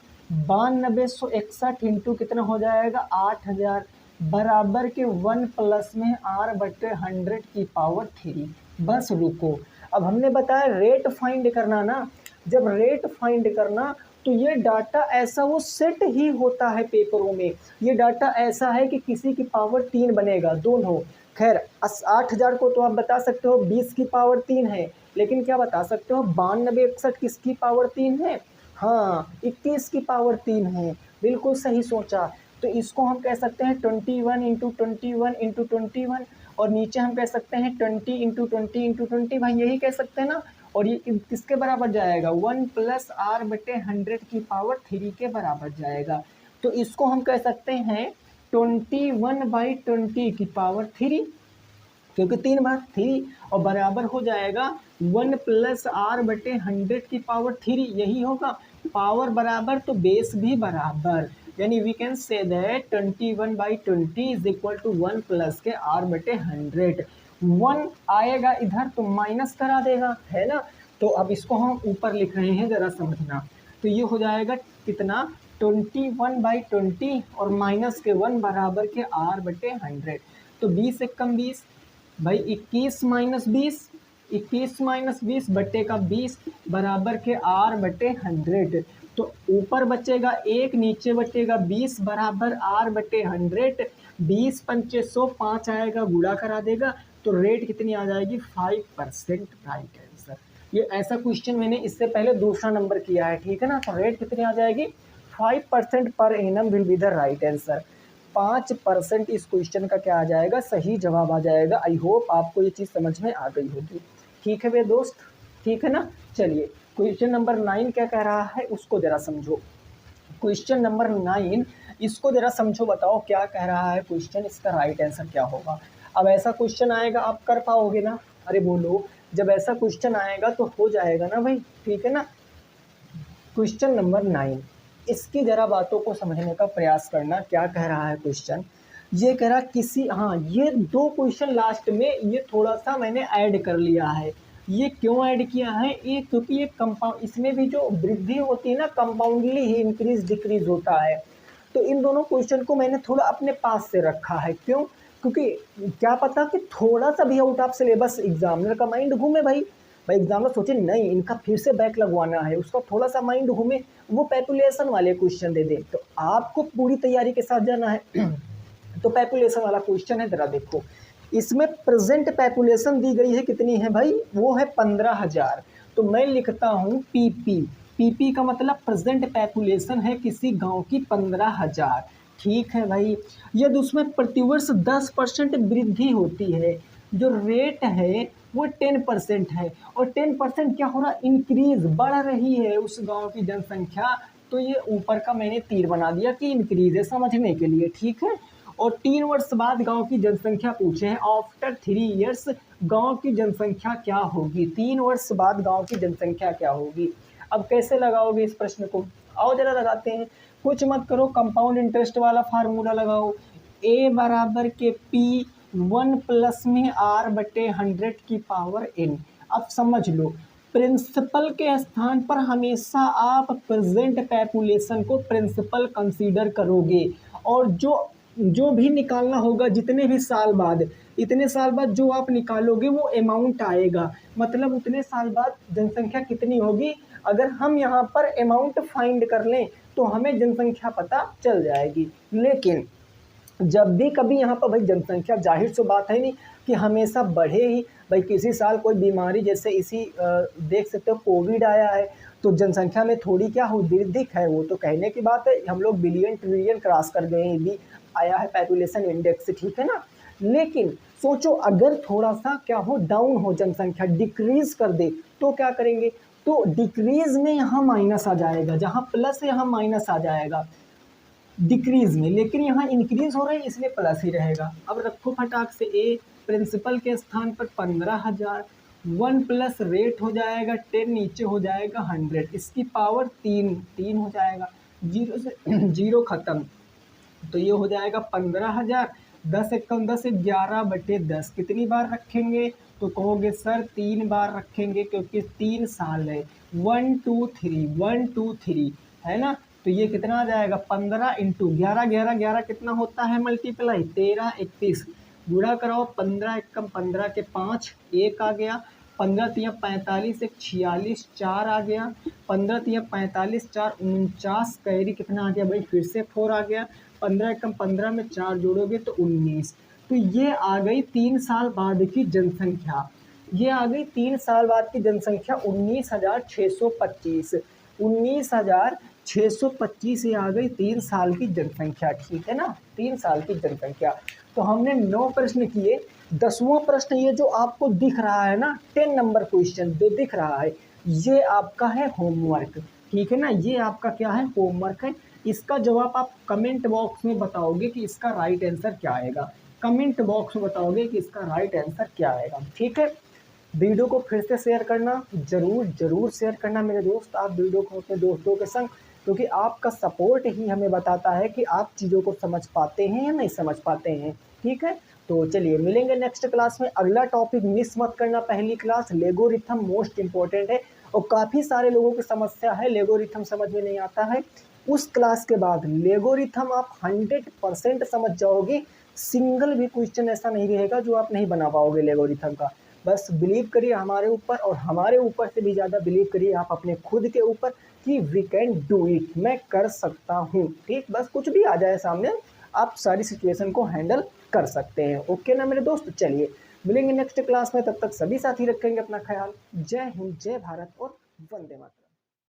9261 इंटू कितना हो जाएगा 8000, बराबर के 1 प्लस में R/100 की पावर 3। बस रुको, अब हमने बताया रेट फाइंड करना ना, जब रेट फाइंड करना तो ये डाटा ऐसा वो सेट ही होता है पेपरों में, ये डाटा ऐसा है कि किसी की पावर 3 बनेगा, दोनों। खैर 8000 को तो आप बता सकते हो 20 की पावर 3 है, लेकिन क्या बता सकते हो 9261 किसकी पावर 3 है, हाँ 21 की पावर 3 है, बिल्कुल सही सोचा। तो इसको हम कह सकते हैं 21 इंटू 21 इंटू 21, और नीचे हम कह सकते हैं 20 इंटू 20 इंटू 20, भाई यही कह सकते हैं ना। और ये किसके बराबर जाएगा, 1 प्लस R/100 की पावर 3 के बराबर जाएगा। तो इसको हम कह सकते हैं 21/20 की पावर 3, क्योंकि 3 बार 3, और बराबर हो जाएगा 1 प्लस R/100 की पावर 3, यही होगा। पावर बराबर तो बेस भी बराबर, यानी we can say that 21/20 is equal to 1 plus के R/100। 1 आएगा इधर तो माइनस करा देगा, है ना। तो अब इसको हम ऊपर लिख रहे हैं, ज़रा समझना। तो ये हो जाएगा कितना 21/20 और माइनस के 1 बराबर के R/100, तो 20 एकम 20, भाई 21 माइनस 20 21 माइनस 20 बट्टे का 20 बराबर के r बटे 100। तो ऊपर बचेगा 1, नीचे बचेगा 20 बराबर r बटे 100। 20 पंचे 100, 5 आएगा, गुणा करा देगा तो रेट कितनी आ जाएगी 5%। Right answer. ये ऐसा क्वेश्चन मैंने इससे पहले दूसरा नंबर किया है, ठीक है ना। तो रेट कितनी आ जाएगी 5% per annum will be the right answer. 5% इस क्वेश्चन का क्या आ जाएगा, सही जवाब आ जाएगा। आई होप आपको ये चीज़ समझ में आ गई होगी। ठीक है वे दोस्त, ठीक है ना। चलिए क्वेश्चन नंबर 9 क्या कह रहा है उसको जरा समझो। क्वेश्चन नंबर 9 इसको जरा समझो, बताओ क्या कह रहा है क्वेश्चन, इसका राइट आंसर क्या होगा। अब ऐसा क्वेश्चन आएगा आप कर पाओगे ना, अरे बोलो। जब ऐसा क्वेश्चन आएगा तो हो जाएगा ना भाई, ठीक है ना। क्वेश्चन नंबर 9 इसकी जरा बातों को समझने का प्रयास करना। क्या कह रहा है क्वेश्चन, ये कह रहा किसी, हाँ ये 2 क्वेश्चन लास्ट में ये थोड़ा सा मैंने ऐड कर लिया है। ये क्यों ऐड किया है, ये क्योंकि ये कंपाउंड, इसमें भी जो वृद्धि होती है ना कंपाउंडली ही इंक्रीज डिक्रीज होता है। तो इन दोनों क्वेश्चन को मैंने थोड़ा अपने पास से रखा है। क्यों, क्योंकि क्या पता कि थोड़ा सा भी आउट ऑफ सिलेबस एग्जामिनर का माइंड घूमे भाई। एग्जामिनर सोचे नहीं इनका फिर से बैक लगवाना है, उसका थोड़ा सा माइंड घूमे, वो पैपुलेशन वाले क्वेश्चन दे दे। तो आपको पूरी तैयारी के साथ जाना है। तो पैपुलेशन वाला क्वेश्चन है, जरा देखो। इसमें प्रेजेंट पैपुलेशन दी गई है, कितनी है भाई, वो है 15,000। तो मैं लिखता हूँ पीपी। पीपी का मतलब प्रेजेंट पैपुलेशन है किसी गांव की 15,000। ठीक है भाई। यदि उसमें प्रतिवर्ष 10% वृद्धि होती है, जो रेट है वो 10% है, और 10% क्या हो रहा, इंक्रीज बढ़ रही है उस गांव की जनसंख्या। तो ये ऊपर का मैंने तीर बना दिया कि इंक्रीज है, समझने के लिए, ठीक है। और 3 वर्ष बाद गांव की जनसंख्या पूछे हैं, आफ्टर 3 ईयर्स गांव की जनसंख्या क्या होगी। 3 वर्ष बाद गांव की जनसंख्या क्या होगी। अब कैसे लगाओगे इस प्रश्न को, आओ जरा लगाते हैं। कुछ मत करो, कंपाउंड इंटरेस्ट वाला फार्मूला लगाओ। ए बराबर के पी 1 प्लस में r बटे 100 की पावर n। अब समझ लो, प्रिंसिपल के स्थान पर हमेशा आप प्रेजेंट पैपुलेशन को प्रिंसिपल कंसीडर करोगे, और जो भी निकालना होगा जितने भी साल बाद, इतने साल बाद जो आप निकालोगे वो अमाउंट आएगा। मतलब उतने साल बाद जनसंख्या कितनी होगी, अगर हम यहाँ पर अमाउंट फाइंड कर लें तो हमें जनसंख्या पता चल जाएगी। लेकिन जब भी कभी यहाँ पर भाई जनसंख्या, जाहिर सी बात है नहीं कि हमेशा बढ़े ही। भाई किसी साल कोई बीमारी, जैसे इसी देख सकते हो कोविड आया है, तो जनसंख्या में थोड़ी क्या हो, वृद्धि है, वो तो कहने की बात है। हम लोग बिलियन ट्रिलियन क्रॉस कर गए, ये भी आया है पॉपुलेशन इंडेक्स, ठीक है ना। लेकिन सोचो अगर थोड़ा सा क्या हो, डाउन हो जनसंख्या, डिक्रीज कर दे, तो क्या करेंगे, तो डिक्रीज में यहाँ माइनस आ जाएगा, जहाँ प्लस है यहाँ माइनस आ जाएगा डिक्रीज में। लेकिन यहाँ इंक्रीज हो रहा है इसलिए प्लस ही रहेगा। अब रखो फटाक से ए, प्रिंसिपल के स्थान पर 15,000, 1 प्लस रेट हो जाएगा 10, नीचे हो जाएगा 100, इसकी पावर 3 हो जाएगा, 0 से 0 खत्म। तो ये हो जाएगा 15,000, 10 एकम 10, 11 बटे 10। कितनी बार रखेंगे, तो कहोगे सर 3 बार रखेंगे क्योंकि 3 साल है। 1 2 3, 1 2 3 है ना। तो ये कितना आ जाएगा 15 इंटू 11, 11 11 कितना होता है मल्टीप्लाई, 13 31, गुणा कराओ, 15 एकम 15 के 5, 1 आ गया, 15 तिया 45, 1 46, 4 आ गया, 15 तिया 45, 4 49, कैरी कितना आ गया भाई, फिर से 4 आ गया, 15 एकम 15 में 4 जोड़ोगे तो 19। तो ये आ गई 3 साल बाद की जनसंख्या। ये आ गई 3 साल बाद की जनसंख्या 19,625। 19,625 ये आ गई 3 साल की जनसंख्या, ठीक है ना, 3 साल की जनसंख्या। तो हमने 9 प्रश्न किए। 10वां प्रश्न ये जो आपको दिख रहा है ना, 10 नंबर क्वेश्चन जो दिख रहा है, ये आपका है होमवर्क, ठीक है ना। ये आपका क्या है, होमवर्क है। इसका जवाब आप कमेंट बॉक्स में बताओगे कि इसका राइट आंसर क्या आएगा। कमेंट बॉक्स में बताओगे कि इसका राइट आंसर क्या आएगा, ठीक है। वीडियो को फिर से शेयर करना, जरूर शेयर करना मेरे दोस्त, आप वीडियो को अपने दोस्तों के संग, क्योंकि आपका सपोर्ट ही हमें बताता है कि आप चीज़ों को समझ पाते हैं या नहीं समझ पाते हैं, ठीक है। तो चलिए मिलेंगे नेक्स्ट क्लास में। अगला टॉपिक मिस मत करना, पहली क्लास लेगोरिथम मोस्ट इंपॉर्टेंट है, और काफ़ी सारे लोगों की समस्या है लेगोरिथम समझ में नहीं आता है। उस क्लास के बाद लेगोरिथम आप 100% समझ जाओगे। सिंगल भी क्वेश्चन ऐसा नहीं रहेगा जो आप नहीं बना पाओगे लेगोरिथम का। बस बिलीव करिए हमारे ऊपर, और हमारे ऊपर से भी ज़्यादा बिलीव करिए आप अपने खुद के ऊपर कि वी कैन डू इट, मैं कर सकता हूँ। ठीक, बस कुछ भी आ जाए सामने, आप सारी सिचुएशन को हैंडल कर सकते हैं। ओके ना मेरे दोस्त, चलिए मिलेंगे नेक्स्ट क्लास में, तब तक सभी साथी रखेंगे अपना ख्याल। जय हिंद, जय भारत और वंदे मातरम।